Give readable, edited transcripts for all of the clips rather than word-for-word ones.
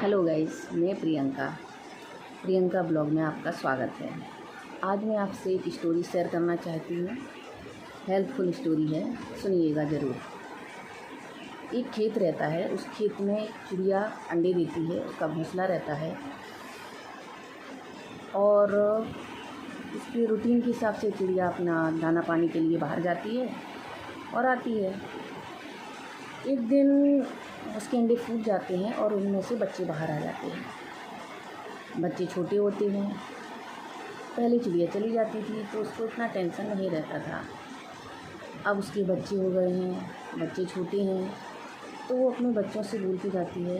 Hello guys, मैं Priyanka blog में आपका स्वागत है। आज मैं आपसे एक स्टोरी शेयर करना चाहती हूँ। हेल्पफुल स्टोरी है, सुनिएगा ज़रूर। एक खेत रहता है, उस खेत में चिड़िया अंडे देती है, उसका घोंसला रहता है और उसके रूटीन के हिसाब से चिड़िया अपना दाना पानी के लिए बाहर जाती है और आती है। एक दिन उसके अंडे फूट जाते हैं और उनमें से बच्चे बाहर आ जाते हैं। बच्चे छोटे होते हैं। पहले चिड़िया चली जाती थी तो उसको इतना टेंशन नहीं रहता था। अब उसके बच्चे हो गए हैं, बच्चे छोटे हैं, तो वो अपने बच्चों से बोल के जाती है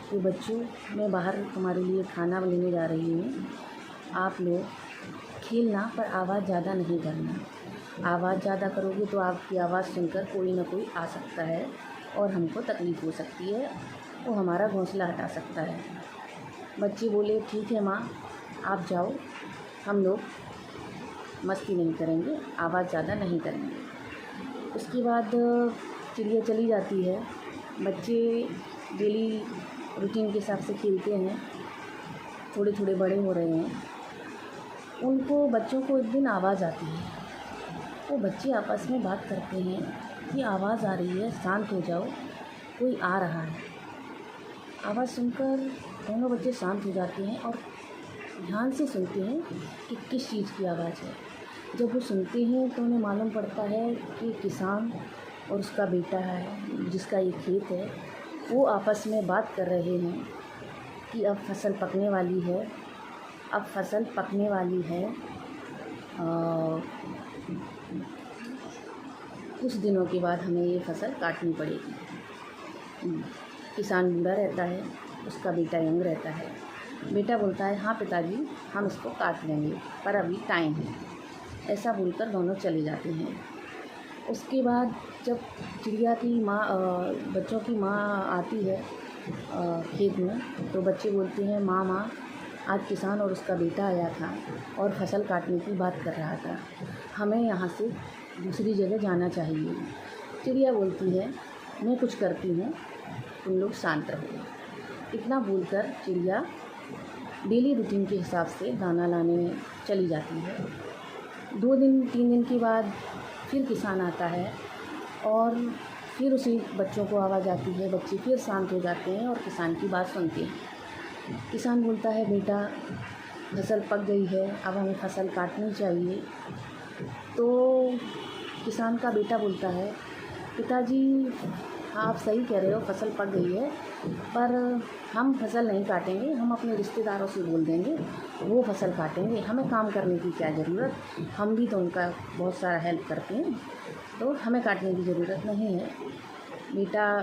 कि बच्चों, मैं बाहर तुम्हारे लिए खाना लेने जा रही हूँ, आप लोग खेलना पर आवाज़ ज़्यादा नहीं करना। आवाज़ ज़्यादा करोगे तो आपकी आवाज़ सुनकर कोई ना कोई आ सकता है और हमको तकलीफ़ हो सकती है, वो हमारा घोंसला हटा सकता है। बच्चे बोले ठीक है माँ, आप जाओ, हम लोग मस्ती नहीं करेंगे, आवाज़ ज़्यादा नहीं करेंगे। उसके बाद चिड़िया चली जाती है। बच्चे डेली रूटीन के हिसाब से खेलते हैं, थोड़े थोड़े बड़े हो रहे हैं। उनको बच्चों को एक दिन आवाज़ आती है। वो बच्चे आपस में बात करते हैं कि आवाज़ आ रही है, शांत हो जाओ, कोई आ रहा है। आवाज़ सुनकर दोनों बच्चे शांत हो जाते हैं और ध्यान से सुनते हैं कि किस चीज़ की आवाज़ है। जब वो सुनते हैं तो उन्हें मालूम पड़ता है कि किसान और उसका बेटा है, जिसका ये खेत है, वो आपस में बात कर रहे हैं कि अब फसल पकने वाली है, अब फसल पकने वाली है। कुछ दिनों के बाद हमें ये फसल काटनी पड़ेगी। किसान बूढ़ा रहता है, उसका बेटा यंग रहता है। बेटा बोलता है हाँ पिताजी, हम इसको काट लेंगे, पर अभी टाइम है। ऐसा बोलकर दोनों चले जाते हैं। उसके बाद जब चिड़िया की माँ बच्चों की माँ आती है खेत में, तो बच्चे बोलते हैं माँ, आज किसान और उसका बेटा आया था और फसल काटने की बात कर रहा था, हमें यहाँ से दूसरी जगह जाना चाहिए। चिड़िया बोलती है मैं कुछ करती हूँ, तुम लोग शांत रहो। इतना बोलकर चिड़िया डेली रूटीन के हिसाब से दाना लाने चली जाती है। 2 दिन 3 दिन के बाद फिर किसान आता है और फिर उसी बच्चों को आवाज़ आती है। बच्चे फिर शांत हो जाते हैं और किसान की बात सुनते हैं। किसान बोलता है बेटा, फसल पक गई है, अब हमें फसल काटनी चाहिए। तो किसान का बेटा बोलता है पिताजी, हाँ आप सही कह रहे हो, फसल पक गई है, पर हम फसल नहीं काटेंगे, हम अपने रिश्तेदारों से बोल देंगे, वो फसल काटेंगे, हमें काम करने की क्या ज़रूरत, हम भी तो उनका बहुत सारा हेल्प करते हैं, तो हमें काटने की ज़रूरत नहीं है। बेटा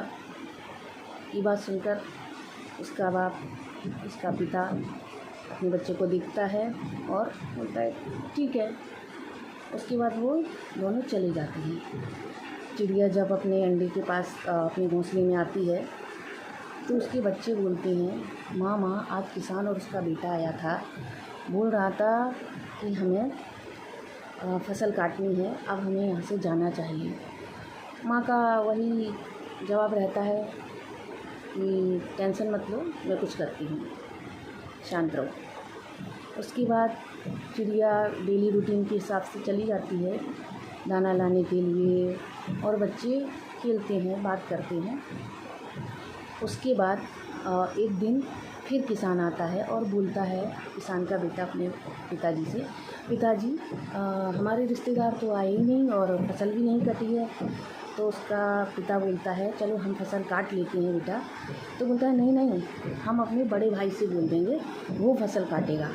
की बात सुनकर उसका बाप, उसका पिता अपने बच्चे को देखता है और बोलता है ठीक है। उसके बाद वो दोनों चले जाते हैं। चिड़िया जब अपने अंडे के पास अपने घोंसले में आती है तो उसके बच्चे बोलते हैं माँ, आज किसान और उसका बेटा आया था, बोल रहा था कि हमें फसल काटनी है, अब हमें यहाँ से जाना चाहिए। माँ का वही जवाब रहता है कि टेंशन मत लो, मैं कुछ करती हूँ, शांत रहो। उसके बाद चिड़िया डेली रूटीन के हिसाब से चली जाती है दाना लाने के लिए और बच्चे खेलते हैं, बात करते हैं। उसके बाद एक दिन फिर किसान आता है और बोलता है किसान का बेटा अपने पिताजी से, पिताजी हमारे रिश्तेदार तो आए ही नहीं और फसल भी नहीं कटी है। तो उसका पिता बोलता है चलो हम फसल काट लेते हैं बेटा। तो बोलता है नहीं, हम अपने बड़े भाई से बोल देंगे, वो फसल काटेगा,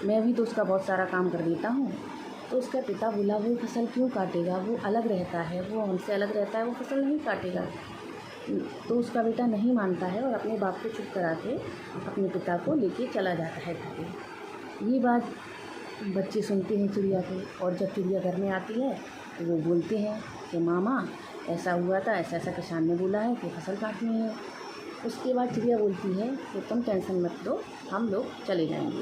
मैं भी तो उसका बहुत सारा काम कर देता हूँ। तो उसका पिता बोला वो फसल क्यों काटेगा, वो अलग रहता है, वो हमसे अलग रहता है, वो फसल नहीं काटेगा। तो उसका बेटा नहीं मानता है और अपने बाप को चुप करा के अपने पिता को लेके चला जाता है घर पे। ये बात बच्चे सुनते हैं चिड़िया के, और जब चिड़िया घर में आती है तो वो बोलते हैं कि मामा ऐसा हुआ था, ऐसा ऐसा किसान ने बोला है कि फसल काटनी है। उसके बाद चिड़िया बोलती है कि तुम टेंशन मत लो, हम लोग चले जाएंगे।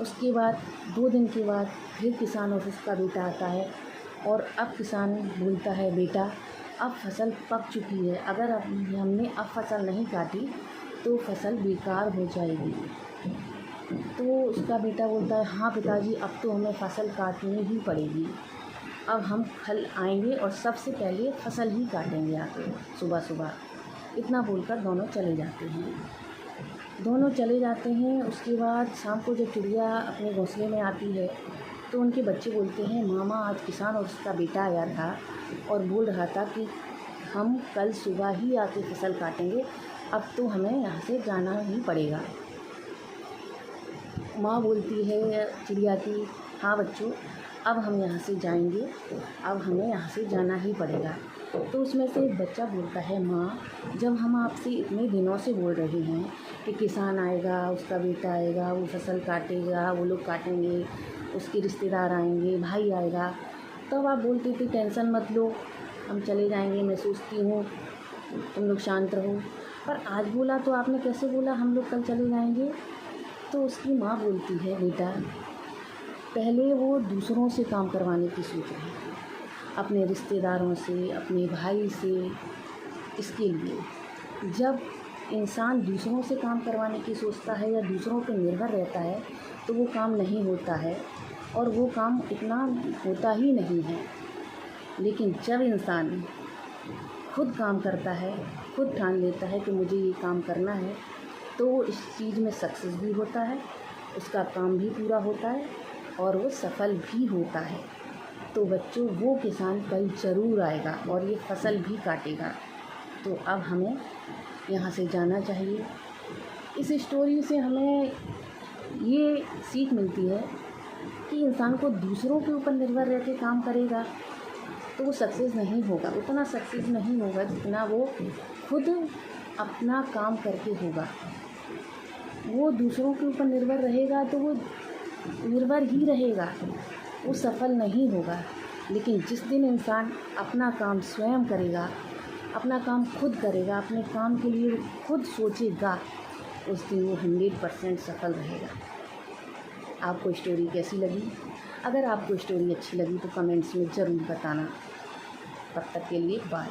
उसके बाद 2 दिन के बाद फिर किसान और उसका बेटा आता है और अब किसान बोलता है बेटा, अब फसल पक चुकी है, अगर हमने अब फसल नहीं काटी तो फसल बेकार हो जाएगी। तो उसका बेटा बोलता है, हाँ पिताजी, अब तो हमें फसल काटनी ही पड़ेगी। अब हम कल आएंगे और सबसे पहले फसल ही काटेंगे आके सुबह सुबह। इतना बोलकर दोनों चले जाते हैं। दोनों चले जाते हैं। उसके बाद शाम को जब चिड़िया अपने घोंसले में आती है तो उनके बच्चे बोलते हैं, मामा आज किसान और उसका बेटा आया था और बोल रहा था कि हम कल सुबह ही आके फसल काटेंगे, अब तो हमें यहाँ से जाना ही पड़ेगा। माँ बोलती है चिड़िया की, हाँ बच्चों, अब हम यहाँ से जाएंगे, अब हमें यहाँ से जाना ही पड़ेगा। तो उसमें से एक बच्चा बोलता है, माँ, जब हम आपसे इतने दिनों से बोल रहे हैं कि किसान आएगा, उसका बेटा आएगा, वो फसल काटेगा, वो लोग काटेंगे, उसके रिश्तेदार आएंगे, भाई आएगा, तब आप बोलते थे टेंशन मत लो, हम चले जाएंगे, मैं सोचती हूँ, तुम लोग शांत रहो। पर आज बोला तो आपने कैसे बोला हम लोग कल चले जाएंगे? तो उसकी माँ बोलती है, बेटा, पहले वो दूसरों से काम करवाने की सोच रहे हैं, अपने रिश्तेदारों से, अपने भाई से। इसके लिए जब इंसान दूसरों से काम करवाने की सोचता है या दूसरों पर निर्भर रहता है तो वो काम नहीं होता है और वो काम इतना होता ही नहीं है। लेकिन जब इंसान खुद काम करता है, खुद ठान लेता है कि मुझे ये काम करना है, तो वो इस चीज़ में सक्सेस भी होता है, उसका काम भी पूरा होता है और वो सफल भी होता है। तो बच्चों, वो किसान कल ज़रूर आएगा और ये फसल भी काटेगा। तो अब हमें यहाँ से जाना चाहिए। इस स्टोरी से हमें ये सीख मिलती है कि इंसान को दूसरों के ऊपर निर्भर रह के काम करेगा तो वो सक्सेस नहीं होगा, उतना सक्सेस नहीं होगा जितना वो खुद अपना काम करके होगा। वो दूसरों के ऊपर निर्भर रहेगा तो वो निर्भर ही रहेगा, वो सफल नहीं होगा। लेकिन जिस दिन इंसान अपना काम स्वयं करेगा, अपना काम खुद करेगा, अपने काम के लिए खुद सोचेगा, उस दिन वो 100% सफल रहेगा। आपको स्टोरी कैसी लगी? अगर आपको स्टोरी अच्छी लगी तो कमेंट्स में ज़रूर बताना। तब तक के लिए बाय।